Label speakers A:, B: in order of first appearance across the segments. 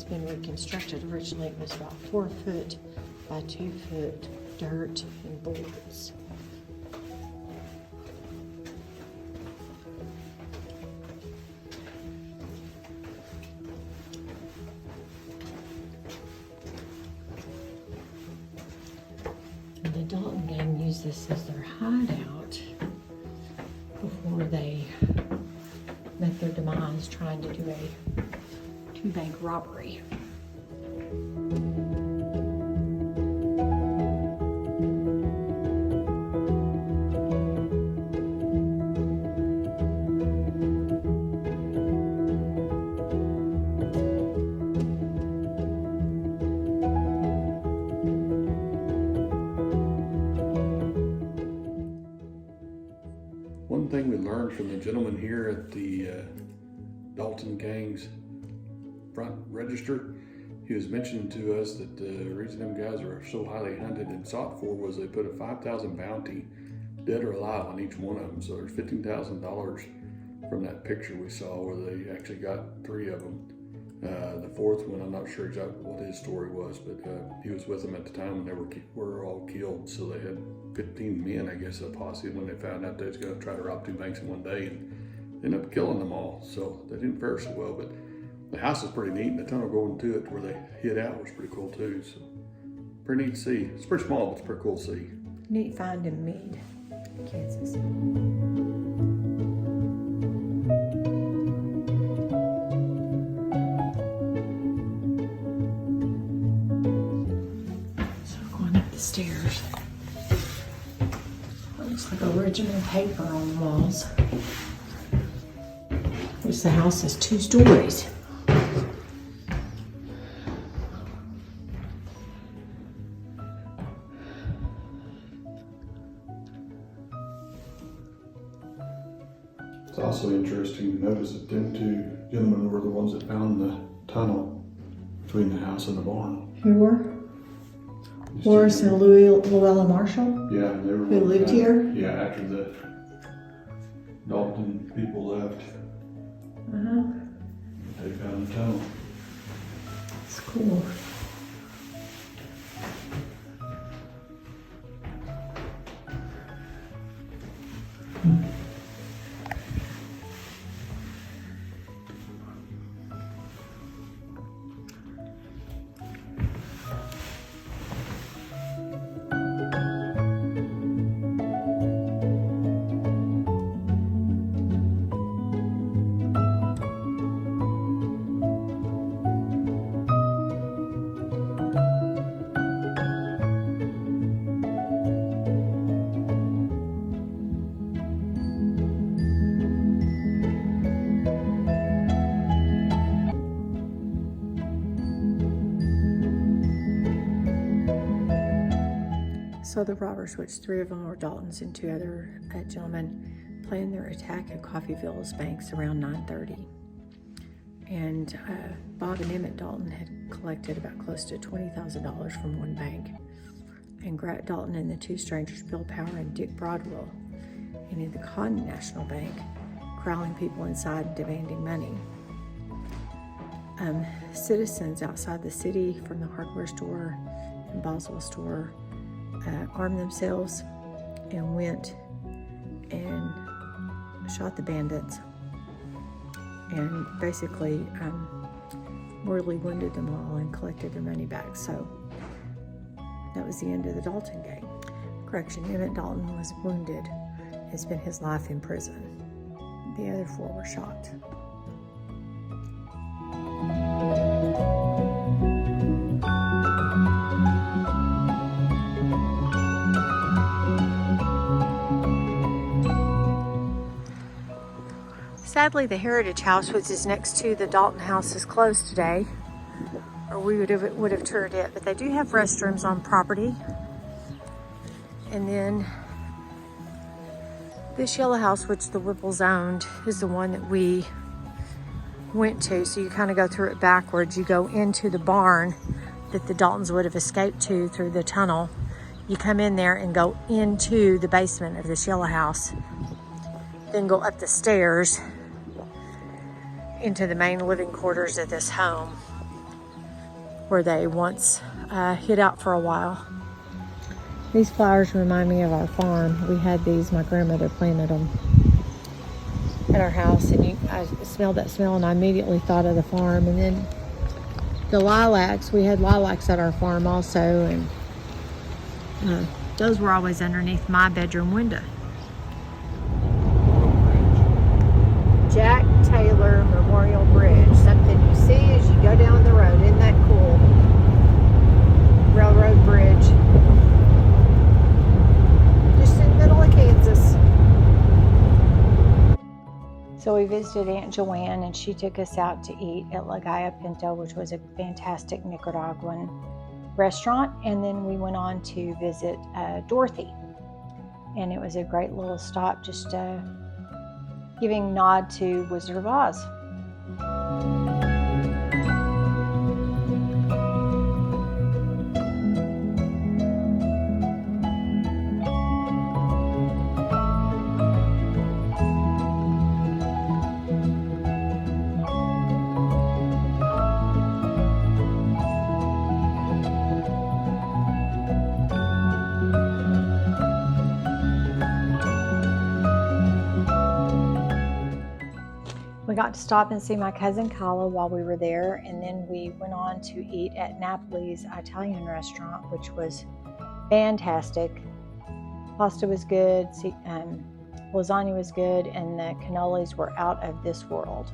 A: been reconstructed. Originally it was about 4 foot by 2 foot dirt and boards. And the Dalton gang used this as their hideout before they met their demise trying to do a 2-bank robbery.
B: One thing we learned from the gentleman here at the Dalton gang's front register, he was mentioning to us that the reason them guys are so highly hunted and sought for was they put a $5,000 bounty, dead or alive, on each one of them. So there's $15,000 from that picture we saw where they actually got 3 of them. The 4th one, I'm not sure exactly what his story was, but he was with them at the time when they were all killed. So they had 15 men, I guess, a posse, when they found out they was going to try to rob 2 banks in one day, and ended up killing them all. So they didn't fare so well, but the house is pretty neat, and the tunnel going to it where they hid out was pretty cool too. So pretty neat to see. It's pretty small, but it's pretty cool to see.
A: Neat find in Meade, Kansas. So we're going up the stairs. Looks like original paper on the walls. Which the house is 2 stories.
B: It's also interesting to notice that them 2 gentlemen were the ones that found the tunnel between the house and the barn.
A: Who were? Horace and Luella Marshall?
B: Yeah, they were.
A: Who lived here?
B: Yeah, after the Dalton people left, they found the tunnel.
A: It's cool. So the robbers, which 3 of them were Daltons and 2 other gentlemen, planned their attack at Coffeyville's banks around 9:30. And Bob and Emmett Dalton had collected about close to $20,000 from one bank. And Grat Dalton and the 2 strangers, Bill Power and Dick Broadwell, entered the Cotton National Bank, corralling people inside and demanding money. Citizens outside the city from the hardware store and Boswell store armed themselves and went and shot the bandits and basically mortally wounded them all and collected their money back. So that was the end of the Dalton gang. Correction, Emmett Dalton was wounded and spent his life in prison. The other 4 were shot. Sadly, the Heritage House, which is next to the Dalton house, is closed today, or we would have toured it. But they do have restrooms on property. And then this yellow house, which the Whipples owned, is the one that we went to. So you kind of go through it backwards. You go into the barn that the Daltons would have escaped to through the tunnel. You come in there and go into the basement of this yellow house, then go up the stairs into the main living quarters of this home. where they once hid out for a while. These flowers remind me of our farm. We had these, my grandmother planted them at our house, and I smelled that smell and I immediately thought of the farm. And then the lilacs, we had lilacs at our farm also, and those were always underneath my bedroom window. Jack Taylor Memorial Bridge, something you see as you go down the road. Isn't that cool? Railroad bridge. Just in the middle of Kansas. So we visited Aunt Joanne, and she took us out to eat at La Galla Pinto, which was a fantastic Nicaraguan restaurant. And then we went on to visit Dorothy. And it was a great little stop, just giving nod to Wizard of Oz. We got to stop and see my cousin Kyla while we were there, and then we went on to eat at Napoli's Italian restaurant, which was fantastic. Pasta was good, lasagna was good, and the cannolis were out of this world.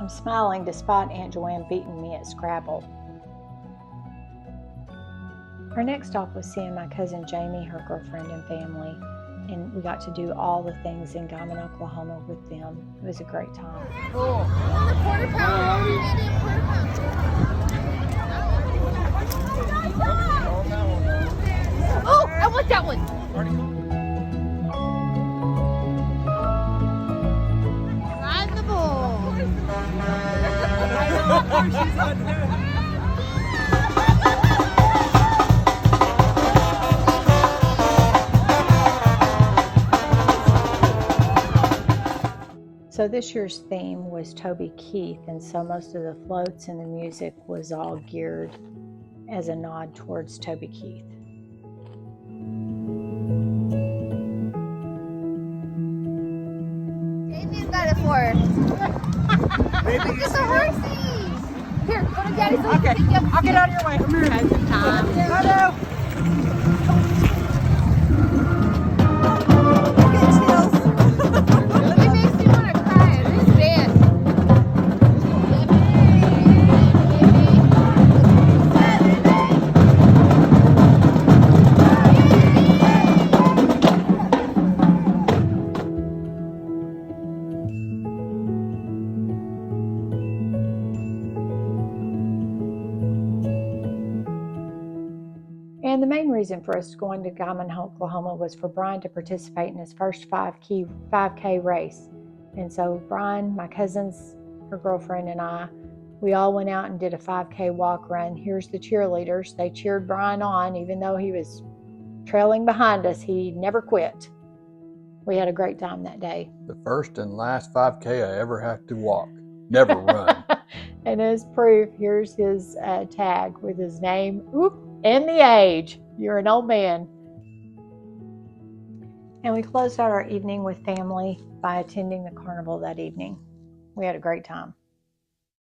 A: I'm smiling despite Aunt Joanne beating me at Scrabble. Our next stop was seeing my cousin Jamie, her girlfriend, and family, and we got to do all the things in Guyman, Oklahoma with them. It was a great time.
C: Cool. Quarter pounder. Oh, I want that one. Ride the bull.
A: So this year's theme was Toby Keith, and so most of the floats and the music was all geared as a nod towards Toby Keith.
C: Jamie's got it for her. Look at the horsies. Here, go to Daddy so we can pick you up.
D: I'll get out of your way. Come here. Have some time. Hello.
C: It makes me want to cry. This band.
A: And the main reason for us going to Guyman, Oklahoma was for Brian to participate in his first 5K race. And so Brian, my cousins, her girlfriend, and I, we all went out and did a 5K walk run. Here's the cheerleaders. They cheered Brian on, even though he was trailing behind us. He never quit. We had a great time that day.
E: The first and last 5K I ever have to walk, never run.
A: And as proof, here's his tag with his name, and the age. You're an old man. And we closed out our evening with family by attending the carnival that evening. We had a great time.